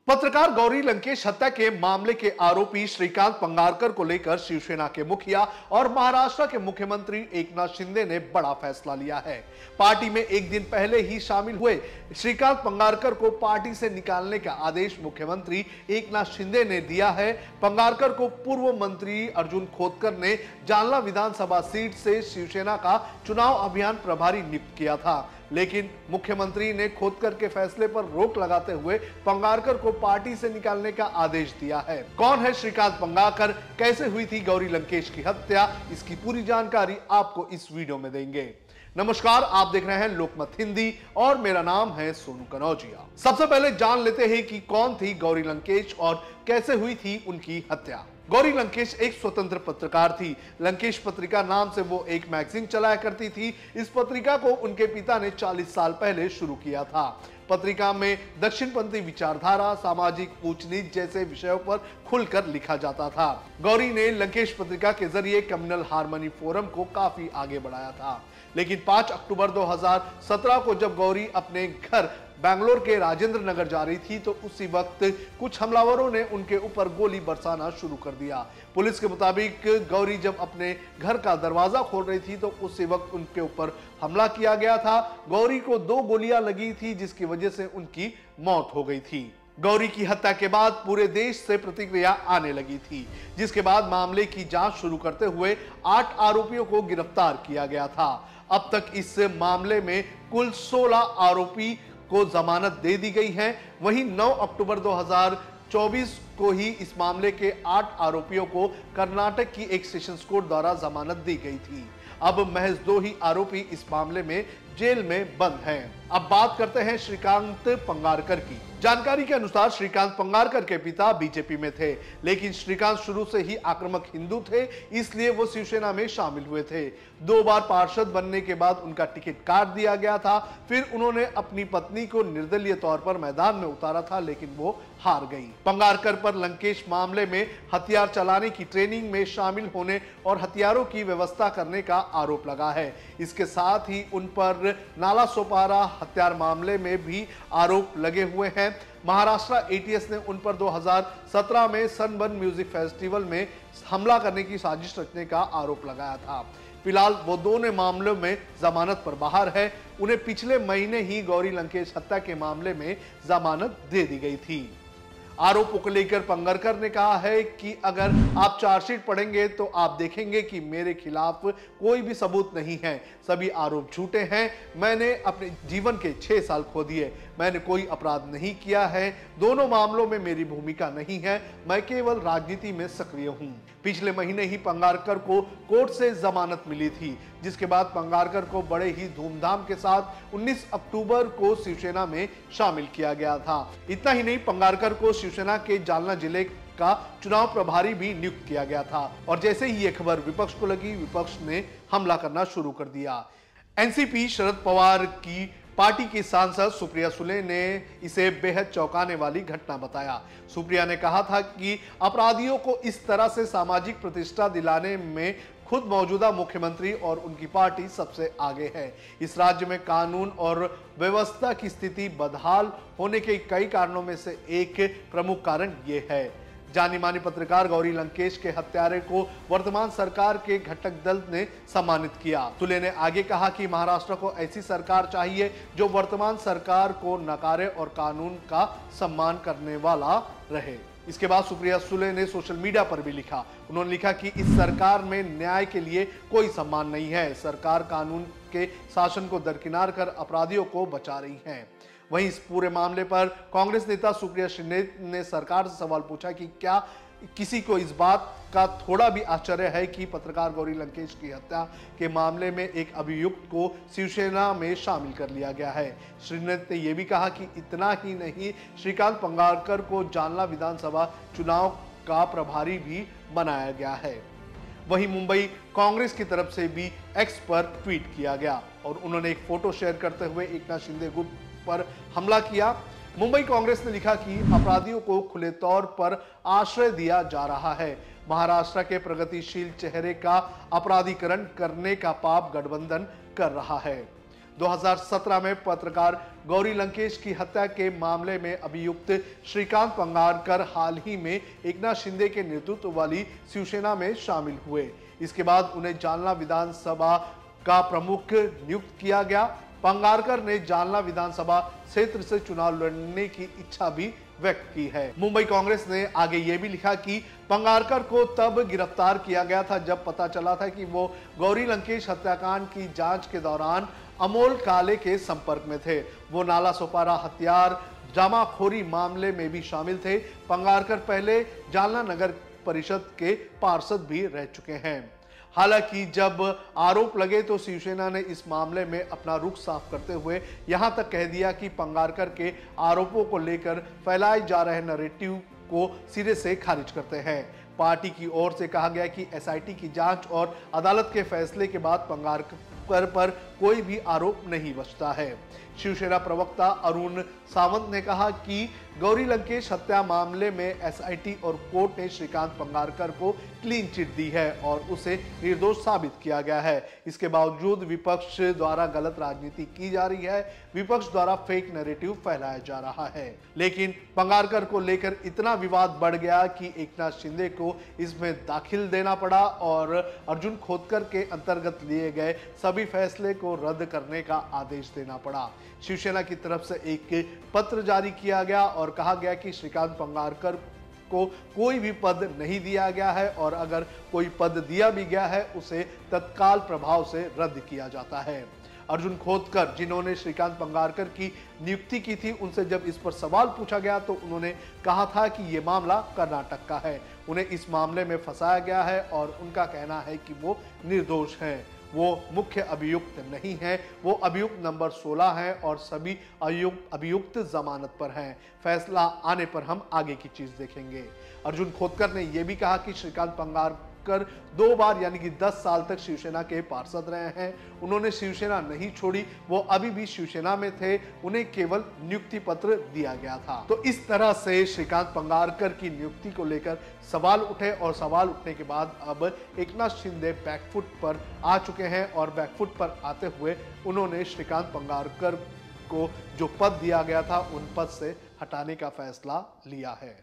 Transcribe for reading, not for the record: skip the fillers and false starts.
पत्रकार गौरी लंकेश हत्या के मामले के आरोपी श्रीकांत पंगारकर को लेकर शिवसेना के मुखिया और महाराष्ट्र के मुख्यमंत्री एकनाथ शिंदे ने बड़ा फैसला लिया है। पार्टी में एक दिन पहले ही शामिल हुए श्रीकांत पंगारकर को पार्टी से निकालने का आदेश मुख्यमंत्री एकनाथ शिंदे ने दिया है। पंगारकर को पूर्व मंत्री अर्जुन खोतकर ने जालना विधानसभा सीट से शिवसेना का चुनाव अभियान प्रभारी नियुक्त किया था, लेकिन मुख्यमंत्री ने खोतकर के फैसले पर रोक लगाते हुए पंगारकर को पार्टी से निकालने का आदेश दिया है। कौन है श्रीकांत पंगारकर, कैसे हुई थी गौरी लंकेश की हत्या, इसकी पूरी जानकारी आपको इस वीडियो में देंगे। नमस्कार, आप देख रहे हैं लोकमत हिंदी और मेरा नाम है सोनू कनौजिया। सबसे पहले जान लेते हैं कि कौन थी गौरी लंकेश और कैसे हुई थी उनकी हत्या। गौरी लंकेश एक स्वतंत्र पत्रकार थी। लंकेश पत्रिका नाम से वो एक मैगजीन चलाया करती थी। इस पत्रिका को उनके पिता ने 40 साल पहले शुरू किया था। पत्रिका में दक्षिणपंथी विचारधारा, सामाजिक ऊंच नीच जैसे विषयों पर खुलकर लिखा जाता था। गौरी ने लंकेश पत्रिका के जरिए कम्युनल हार्मनी फोरम को काफी आगे बढ़ाया था, लेकिन 5 अक्टूबर 2017 को जब गौरी अपने घर बेंगलोर के राजेंद्र नगर जा रही थी तो उसी वक्त कुछ हमलावरों ने उनके ऊपर गोली बरसाना शुरू कर दिया। पुलिस के मुताबिक गौरी जब अपने घर का दरवाजा खोल रही थी तो उसी वक्त उनके ऊपर हमला किया गया था। गौरी को 2 गोलियां लगी थी, जिसकी वजह से उनकी मौत हो गई थी। गौरी की हत्या के बाद पूरे देश से प्रतिक्रिया आने लगी थी, जिसके बाद मामले की जांच शुरू करते हुए 8 आरोपियों को गिरफ्तार किया गया था। अब तक इस मामले में कुल 16 आरोपी को जमानत दे दी गई है। वहीं 9 अक्टूबर 2024 को ही इस मामले के 8 आरोपियों को कर्नाटक की एक सेशंस कोर्ट द्वारा जमानत दी गई थी। अब महज 2 ही आरोपी इस मामले में जेल में बंद हैं। अब बात करते हैं श्रीकांत पंगारकर की। जानकारी के अनुसार श्रीकांत पंगारकर के पिता बीजेपी में थे, लेकिन श्रीकांत शुरू से ही आक्रामक हिंदू थे, इसलिए वो शिवसेना में शामिल हुए थे। 2 बार पार्षद बनने के बाद उनका टिकट काट दिया गया था। फिर उन्होंने अपनी पत्नी को निर्दलीय तौर पर मैदान में उतारा था, लेकिन वो हार गई। पंगारकर पर लंकेश मामले में हथियार चलाने की ट्रेनिंग में शामिल होने और हथियारों की व्यवस्था करने का आरोप लगा है। इसके साथ ही उन पर नाला सोपारा हत्यार मामले में भी आरोप लगे हुए हैं। महाराष्ट्र एटीएस ने उन पर 2017 में सनबर्न म्यूजिक फेस्टिवल में हमला करने की साजिश रचने का आरोप लगाया था। फिलहाल वो दोनों मामलों में जमानत पर बाहर है। उन्हें पिछले महीने ही गौरी लंकेश हत्या के मामले में जमानत दे दी गई थी। आरोपों को लेकर पंगारकर ने कहा है कि अगर आप चार्जशीट पढ़ेंगे तो आप देखेंगे कि मेरे खिलाफ कोई भी सबूत नहीं है, सभी आरोप झूठे हैं। मैंने अपने जीवन के 6 साल खो दिए, मैंने कोई अपराध नहीं किया है, दोनों मामलों में मेरी भूमिका नहीं है, मैं केवल राजनीति में सक्रिय हूं। पिछले महीने ही पंगारकर को कोर्ट से जमानत मिली थी, जिसके बाद पंगारकर को बड़े ही धूमधाम के साथ 19 अक्टूबर को शिवसेना में शामिल किया गया था। इतना ही नहीं, पंगारकर को शिवसेना के जालना जिले का चुनाव प्रभारी भी नियुक्त किया गया था। और जैसे ही ये खबर विपक्ष को लगी, विपक्ष ने हमला करना शुरू कर दिया। एनसीपी शरद पवार की पार्टी की सांसद सुप्रिया सुले ने इसे बेहद चौंकाने वाली घटना बताया। सुप्रिया ने कहा था कि अपराधियों को इस तरह से सामाजिक प्रतिष्ठा दिलाने में खुद मौजूदा मुख्यमंत्री और उनकी पार्टी सबसे आगे है। इस राज्य में कानून और व्यवस्था की स्थिति बदहाल होने के कई कारणों में से एक प्रमुख कारण ये है। जानी मानी पत्रकार गौरी लंकेश के हत्यारे को वर्तमान सरकार के घटक दल ने सम्मानित किया। सुले ने आगे कहा कि महाराष्ट्र को ऐसी सरकार चाहिए जो वर्तमान सरकार को नकारे और कानून का सम्मान करने वाला रहे। इसके बाद सुप्रिया सुले ने सोशल मीडिया पर भी लिखा। उन्होंने लिखा कि इस सरकार में न्याय के लिए कोई सम्मान नहीं है। सरकार कानून के शासन को दरकिनार कर अपराधियों को बचा रही है। वहीं इस पूरे मामले पर कांग्रेस नेता सुप्रिया शिंदे ने सरकार से सवाल पूछा कि क्या किसी को इस बात का थोड़ा भी आश्चर्य है कि पत्रकार गौरी लंकेश की हत्या के मामले में एक अभियुक्त को शिवसेना में शामिल कर लिया गया है। शिंदे ने यह भी कहा कि इतना ही नहीं, श्रीकांत पंगारकर को जालना विधानसभा चुनाव का प्रभारी भी बनाया गया है। वहीं मुंबई कांग्रेस की तरफ से भी एक्स पर ट्वीट किया गया और उन्होंने एक फोटो शेयर करते हुए एकनाथ शिंदे गुट पर हमला किया। मुंबई कांग्रेस ने लिखा कि अपराधियों को खुले तौर पर आश्रय दिया जा रहा है। महाराष्ट्र के प्रगतिशील चेहरे का अपराधीकरण करने का पाप गठबंधन कर रहा है। 2017 में पत्रकार गौरी लंकेश की हत्या के मामले में अभियुक्त श्रीकांत पंगारकर हाल ही में एकनाथ शिंदे के नेतृत्व वाली शिवसेना में शामिल हुए। इसके बाद उन्हें जालना विधानसभा का प्रमुख नियुक्त किया गया। पंगारकर ने जालना विधानसभा क्षेत्र से चुनाव लड़ने की इच्छा भी व्यक्त की है। मुंबई कांग्रेस ने आगे ये भी लिखा कि पंगारकर को तब गिरफ्तार किया गया था जब पता चला था कि वो गौरी लंकेश हत्याकांड की जांच के दौरान अमोल काले के संपर्क में थे। वो नाला सोपारा हथियार जमाखोरी मामले में भी शामिल थे। पंगारकर पहले जालना नगर परिषद के पार्षद भी रह चुके हैं। हालांकि जब आरोप लगे तो शिवसेना ने इस मामले में अपना रुख साफ करते हुए यहां तक कह दिया कि पंगारकर के आरोपों को लेकर फैलाए जा रहे नैरेटिव को सिरे से खारिज करते हैं। पार्टी की ओर से कहा गया कि एसआईटी की जांच और अदालत के फैसले के बाद पंगारकर पर कोई भी आरोप नहीं बचता है। शिवसेना प्रवक्ता अरुण सावंत ने कहा कि गौरी लंकेश हत्या मामले में एसआईटी और कोर्ट ने श्रीकांत पंगारकर को क्लीन चिट दी है और उसे निर्दोष साबित किया गया है। इसके बावजूद विपक्ष द्वारा गलत राजनीति की जा रही है। विपक्ष द्वारा फेक नैरेटिव फैलाया जा रहा है। लेकिन पंगारकर को लेकर इतना विवाद बढ़ गया कि एकनाथ शिंदे को इसमें दाखिल देना पड़ा और अर्जुन खोतकर के अंतर्गत लिए गए सभी फैसले को रद्द करने का आदेश देना पड़ा। शिवसेना की तरफ से एक पत्र जारी किया गया और कहा गया कि श्रीकांत पंगारकर को कोई भी पद नहीं दिया गया है और अगर कोई पद दिया भी गया है उसे तत्काल प्रभाव से रद्द किया जाता है। अर्जुन खोतकर, जिन्होंने श्रीकांत पंगारकर की नियुक्ति की थी, उनसे जब इस पर सवाल पूछा गया तो उन्होंने कहा था कि ये मामला कर्नाटक का है, उन्हें इस मामले में फंसाया गया है और उनका कहना है कि वो निर्दोष हैं। वो मुख्य अभियुक्त नहीं है, वो अभियुक्त नंबर 16 है और सभी अभियुक्त जमानत पर हैं। फैसला आने पर हम आगे की चीज देखेंगे। अर्जुन खोतकर ने यह भी कहा कि श्रीकांत पंगारकर 2 बार यानी कि 10 साल तक शिवसेना के पार्षद रहे हैं। उन्होंने शिवसेना नहीं छोड़ी, वो अभी भी शिवसेना में थे, उन्हें केवल नियुक्ति पत्र दिया गया था। तो इस तरह से श्रीकांत पंगारकर की नियुक्ति को लेकर सवाल उठे और सवाल उठने के बाद अब एकनाथ शिंदे बैकफुट पर आ चुके हैं और बैकफुट पर आते हुए उन्होंने श्रीकांत पंगारकर को जो पद दिया गया था उन पद से हटाने का फैसला लिया है।